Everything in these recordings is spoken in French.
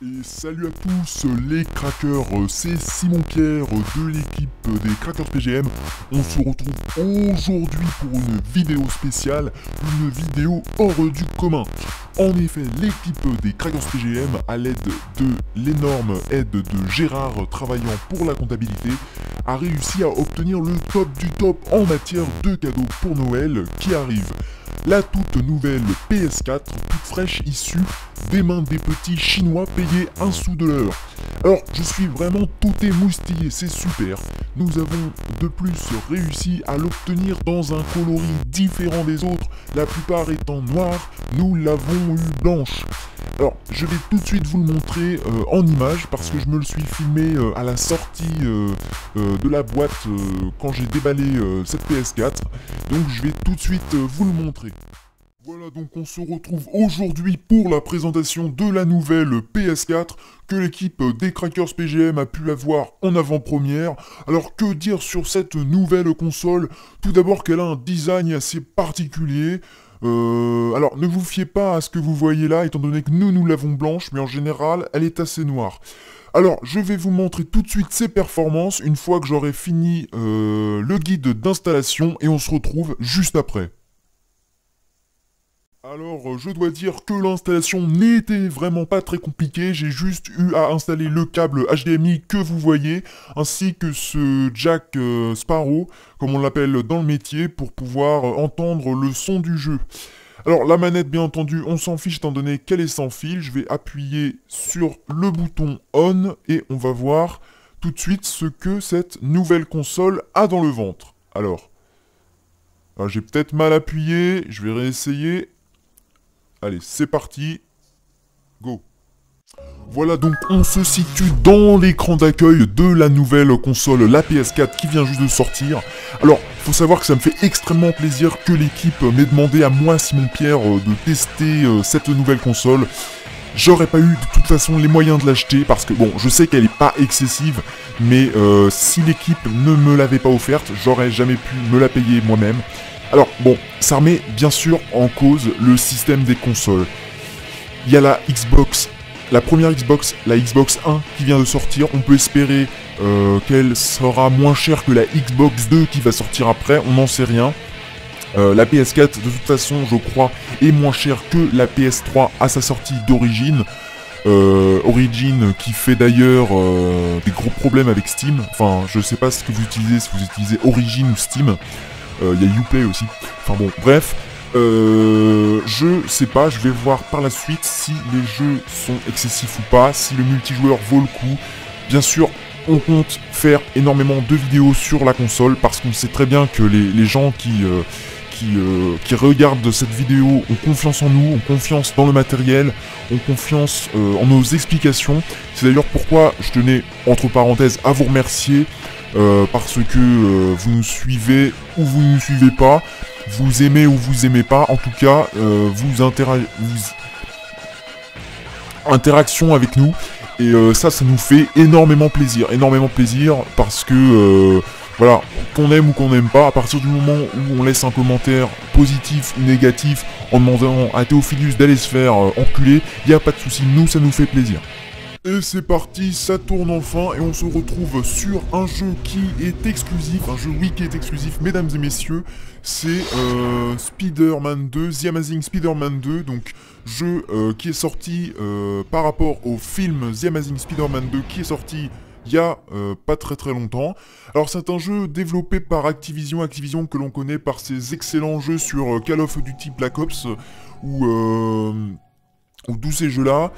Et salut à tous les crackers, c'est Simon Pierre de l'équipe des Crackers PGM. On se retrouve aujourd'hui pour une vidéo spéciale, une vidéo hors du commun. En effet, l'équipe des Crackers PGM, à l'aide de l'énorme aide de Gérard travaillant pour la comptabilité, a réussi à obtenir le top du top en matière de cadeaux pour Noël qui arrive. La toute nouvelle PS4, toute fraîche issue des mains des petits chinois payés un sou de l'heure. Alors, je suis vraiment tout émoustillé, c'est super. Nous avons de plus réussi à l'obtenir dans un coloris différent des autres, la plupart étant noire, nous l'avons eu blanche. Alors, je vais tout de suite vous le montrer en image parce que je me le suis filmé à la sortie de la boîte quand j'ai déballé cette PS4. Donc, je vais tout de suite vous le montrer. Voilà, donc on se retrouve aujourd'hui pour la présentation de la nouvelle PS4 que l'équipe des Crackers PGM a pu avoir en avant-première. Alors que dire sur cette nouvelle console? Tout d'abord qu'elle a un design assez particulier. Alors ne vous fiez pas à ce que vous voyez là, étant donné que nous l'avons blanche, mais en général elle est assez noire. Alors, je vais vous montrer tout de suite ses performances une fois que j'aurai fini le guide d'installation et on se retrouve juste après. Alors, je dois dire que l'installation n'était vraiment pas très compliquée, j'ai juste eu à installer le câble HDMI que vous voyez, ainsi que ce jack Sparrow, comme on l'appelle dans le métier, pour pouvoir entendre le son du jeu. Alors, la manette, bien entendu, on s'en fiche étant donné qu'elle est sans fil, je vais appuyer sur le bouton ON, et on va voir tout de suite ce que cette nouvelle console a dans le ventre. Alors j'ai peut-être mal appuyé, je vais réessayer. Allez, c'est parti. Go. Voilà, donc on se situe dans l'écran d'accueil de la nouvelle console, la PS4 qui vient juste de sortir. Alors, faut savoir que ça me fait extrêmement plaisir que l'équipe m'ait demandé à moi, Simon Pierre, de tester cette nouvelle console. J'aurais pas eu de toute façon les moyens de l'acheter parce que bon, je sais qu'elle est pas excessive, mais si l'équipe ne me l'avait pas offerte, j'aurais jamais pu me la payer moi-même. Alors bon, ça remet bien sûr en cause le système des consoles. Il y a la Xbox, la première Xbox, la Xbox 1 qui vient de sortir. On peut espérer qu'elle sera moins chère que la Xbox 2 qui va sortir après, on n'en sait rien. La PS4 de toute façon je crois est moins chère que la PS3 à sa sortie d'origine. Origin qui fait d'ailleurs des gros problèmes avec Steam. Enfin je sais pas ce que vous utilisez, si vous utilisez Origin ou Steam. Il y a Uplay aussi. Enfin bon, bref. Je sais pas, je vais voir par la suite si les jeux sont excessifs ou pas, si le multijoueur vaut le coup. Bien sûr, on compte faire énormément de vidéos sur la console parce qu'on sait très bien que les gens qui regardent cette vidéo ont confiance en nous, ont confiance dans le matériel, ont confiance en nos explications. C'est d'ailleurs pourquoi je tenais, entre parenthèses, à vous remercier. Parce que vous nous suivez ou vous ne nous suivez pas, vous aimez ou vous aimez pas, en tout cas, interaction avec nous, et ça nous fait énormément plaisir, parce que, voilà, qu'on aime ou qu'on n'aime pas, à partir du moment où on laisse un commentaire positif ou négatif en demandant à Théophilus d'aller se faire enculer, y a pas de souci, nous ça nous fait plaisir. Et c'est parti, ça tourne enfin et on se retrouve sur un jeu qui est exclusif, un jeu oui qui est exclusif, mesdames et messieurs, c'est Spider-Man 2, The Amazing Spider-Man 2, donc jeu qui est sorti par rapport au film The Amazing Spider-Man 2 qui est sorti il y a pas très longtemps. Alors c'est un jeu développé par Activision que l'on connaît par ses excellents jeux sur Call of Duty Black Ops ou tous ces jeux-là.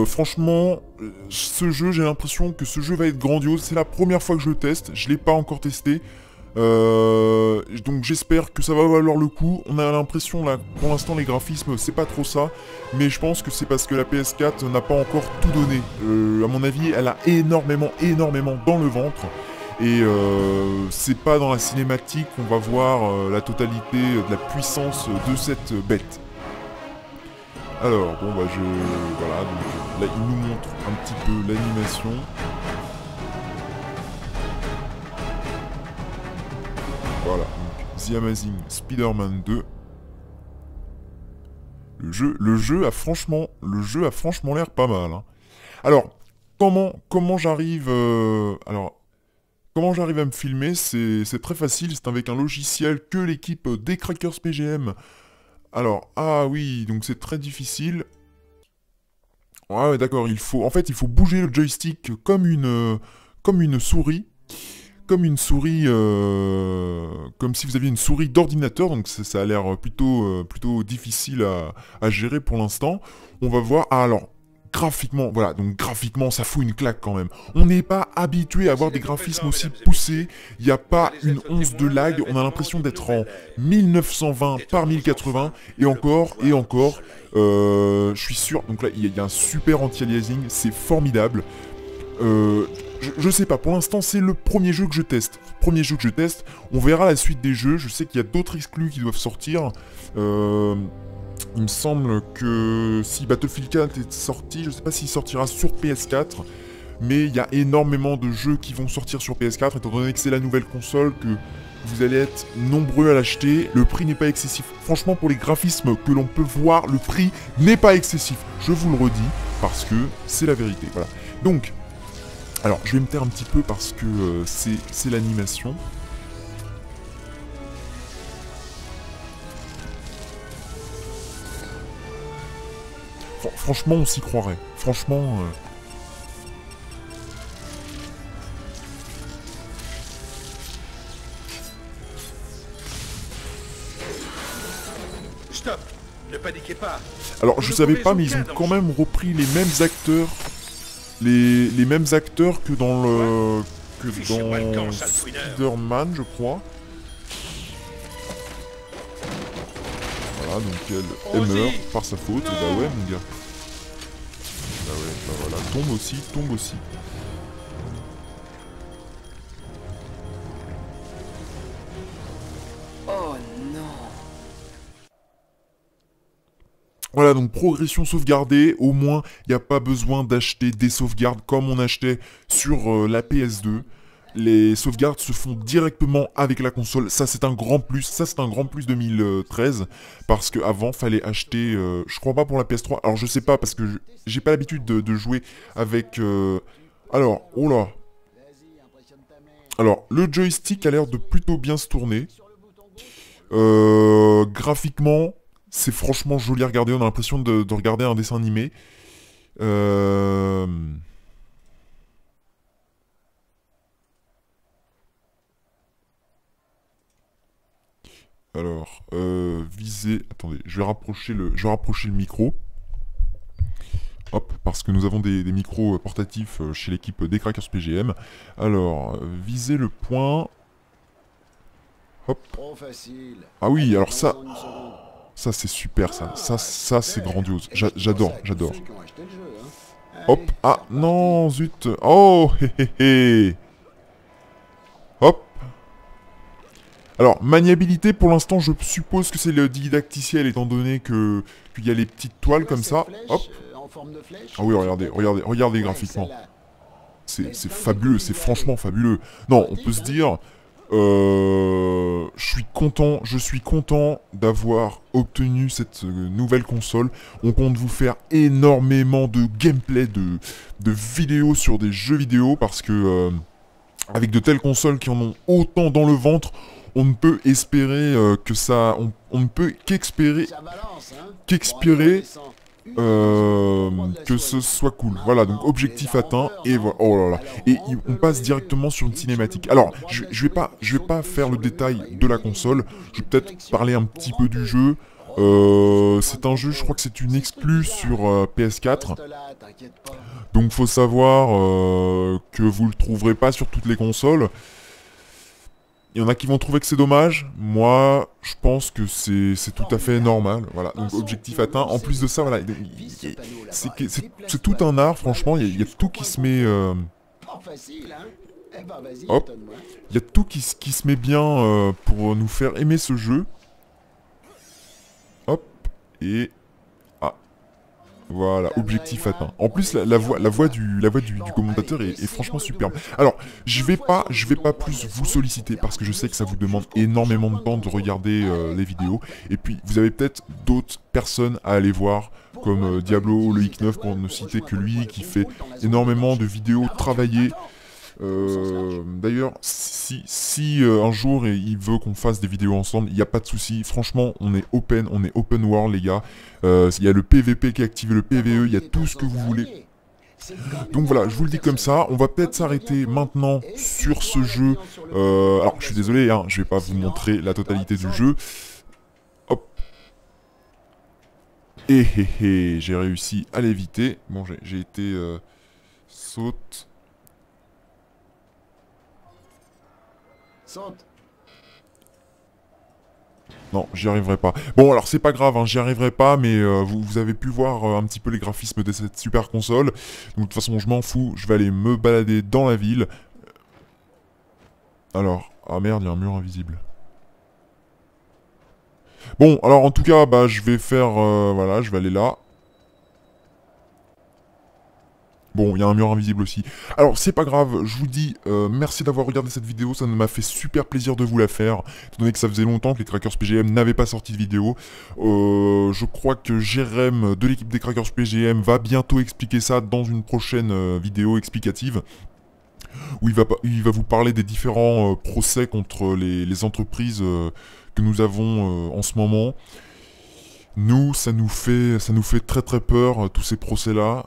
Franchement, ce jeu, j'ai l'impression que ce jeu va être grandiose. C'est la première fois que je le teste, je l'ai pas encore testé. Donc j'espère que ça va valoir le coup. On a l'impression là, pour l'instant les graphismes c'est pas trop ça, mais je pense que c'est parce que la PS4 n'a pas encore tout donné. À mon avis, elle a énormément dans le ventre. Et c'est pas dans la cinématique qu'on va voir la totalité de la puissance de cette bête. Alors, bon bah voilà, donc là il nous montre un petit peu l'animation. Voilà, donc The Amazing Spider-Man 2. Le jeu a franchement l'air pas mal, hein. Alors, comment j'arrive... comment j'arrive à me filmer, c'est très facile, c'est avec un logiciel que l'équipe des Crackers PGM. Alors, ah oui, donc c'est très difficile. Ouais, d'accord, en fait, il faut bouger le joystick comme une souris. Comme une souris, comme si vous aviez une souris d'ordinateur, donc ça a l'air plutôt difficile à gérer pour l'instant. On va voir, ah alors, graphiquement, voilà, donc graphiquement, ça fout une claque quand même. On n'est pas habitué à avoir des graphismes aussi poussés, il n'y a pas une once de lag, on a l'impression d'être en 1920 par 1080, et encore, je suis sûr, donc là, il y a un super anti-aliasing, c'est formidable. Je sais pas, pour l'instant c'est le premier jeu que je teste. On verra la suite des jeux, je sais qu'il y a d'autres exclus qui doivent sortir. Il me semble que si Battlefield 4 est sorti, je sais pas s'il sortira sur PS4, mais il y a énormément de jeux qui vont sortir sur PS4, étant donné que c'est la nouvelle console, que vous allez être nombreux à l'acheter. Le prix n'est pas excessif. Franchement, pour les graphismes que l'on peut voir, le prix n'est pas excessif. Je vous le redis, parce que c'est la vérité. Voilà. Donc, alors, je vais me taire un petit peu parce que c'est l'animation. Franchement, on s'y croirait. Franchement... Stop! Ne paniquez pas! Alors, je savais pas, mais ils ont quand même repris les mêmes acteurs... Les mêmes acteurs que dans le... que dans Spider-Man, je crois. Voilà, donc elle meurt par sa faute. Et bah ouais, mon gars. Bah ouais, bah voilà. Tombe aussi. Oh non. Voilà, donc progression sauvegardée, au moins, il n'y a pas besoin d'acheter des sauvegardes comme on achetait sur la PS2. Les sauvegardes se font directement avec la console, ça c'est un grand plus, 2013, parce qu'avant, fallait acheter, je crois pas pour la PS3, alors je sais pas, parce que j'ai pas l'habitude de jouer avec... Alors, oh là. Alors, le joystick a l'air de plutôt bien se tourner. Graphiquement... C'est franchement joli à regarder, on a l'impression de regarder un dessin animé. Alors, viser... Attendez, je vais rapprocher le micro. Hop, parce que nous avons des micros portatifs chez l'équipe des Crackers PGM. Alors, viser le point... Hop. Ah oui, alors ça... Ça c'est super ça, ça c'est grandiose, j'adore. Hop, ah non, zut, oh, hé hé hé. Hop. Alors, maniabilité pour l'instant je suppose que c'est le didacticiel étant donné qu'il y a les petites toiles comme ça, hop. Ah oui, regardez graphiquement. C'est fabuleux, c'est franchement fabuleux. Non, on peut se dire... je suis content d'avoir obtenu cette nouvelle console. On compte vous faire énormément de gameplay, de vidéos sur des jeux vidéo parce que avec de telles consoles qui en ont autant dans le ventre, on ne peut espérer que ça, on ne peut qu'espérer que ce soit cool. Voilà, donc objectif atteint et voilà. Oh là là. Et on passe directement sur une cinématique. Alors, je vais pas faire le détail de la console. Je vais peut-être parler un petit peu du jeu. C'est un jeu, je crois que c'est une exclue sur PS4. Donc faut savoir que vous le trouverez pas sur toutes les consoles. Il y en a qui vont trouver que c'est dommage. Moi, je pense que c'est tout à fait normal. Voilà, donc objectif atteint. En plus de ça, voilà, c'est tout un art, franchement. Il y a tout qui se met... Hop. Il y a tout qui se met bien pour nous faire aimer ce jeu. Hop. Et... Voilà, objectif atteint. En plus, la voix du commentateur est franchement superbe. Alors, je vais pas plus vous solliciter parce que je sais que ça vous demande énormément de temps de regarder les vidéos. Et puis, vous avez peut-être d'autres personnes à aller voir comme Diablo, le X9 pour ne citer que lui, qui fait énormément de vidéos travaillées. D'ailleurs, si un jour il veut qu'on fasse des vidéos ensemble, il n'y a pas de souci. Franchement, on est open world les gars. Il y a le PVP qui est activé, le PVE, il y a tout ce que vous voulez. Donc voilà, je vous le dis comme ça, on va peut-être s'arrêter maintenant sur ce jeu. Alors, je suis désolé, hein, je vais pas vous montrer la totalité du jeu. Hop. Et j'ai réussi à l'éviter. Bon, j'ai été... saute. Saute. Non, j'y arriverai pas. Bon, alors c'est pas grave, hein, j'y arriverai pas, mais vous avez pu voir un petit peu les graphismes de cette super console. Donc de toute façon, je m'en fous, je vais aller me balader dans la ville. Alors, ah merde, il y a un mur invisible. Bon, alors en tout cas, bah je vais faire, voilà, je vais aller là. Bon, il y a un mur invisible aussi. Alors, c'est pas grave, je vous dis merci d'avoir regardé cette vidéo, ça m'a fait super plaisir de vous la faire, étant donné que ça faisait longtemps que les Crackers PGM n'avaient pas sorti de vidéo. Je crois que Jérém de l'équipe des Crackers PGM va bientôt expliquer ça dans une prochaine vidéo explicative, où il va vous parler des différents procès contre les entreprises que nous avons en ce moment. Nous, ça nous fait très très peur, tous ces procès-là,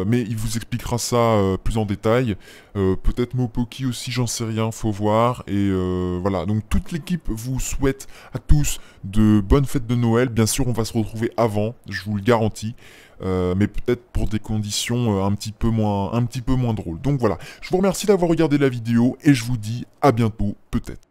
mais il vous expliquera ça plus en détail. Peut-être Mopoki aussi, j'en sais rien, faut voir. Et voilà, donc toute l'équipe vous souhaite à tous de bonnes fêtes de Noël. Bien sûr, on va se retrouver avant, je vous le garantis. Mais peut-être pour des conditions un petit peu moins drôles. Donc voilà, je vous remercie d'avoir regardé la vidéo et je vous dis à bientôt, peut-être.